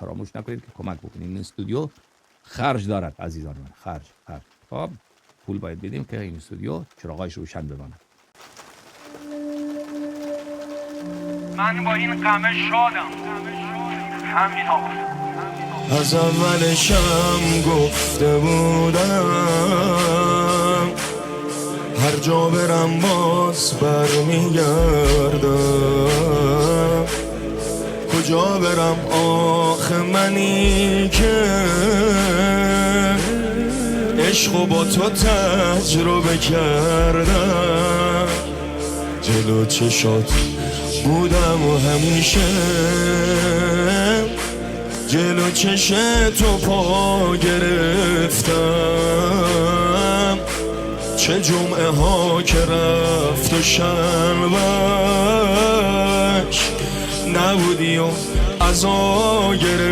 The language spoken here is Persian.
فراموش نکنید که کمک بکنید. این استودیو خرج دارد عزیزان من، خرج. خب پول باید بدیم که این استودیو چراغایش روشن بماند. من با این غم شادم، همین آقا. از اولشم گفته بودم هر جا برم باز برمیگردم. کجا برم آخه منی که عشقو با تو تجربه کردم. جلو چشات بودم و همیشه جلو چش تو پا گرفتم. چه جمعه ها که رفت و شنبهش نبودی و عزا گرفتم.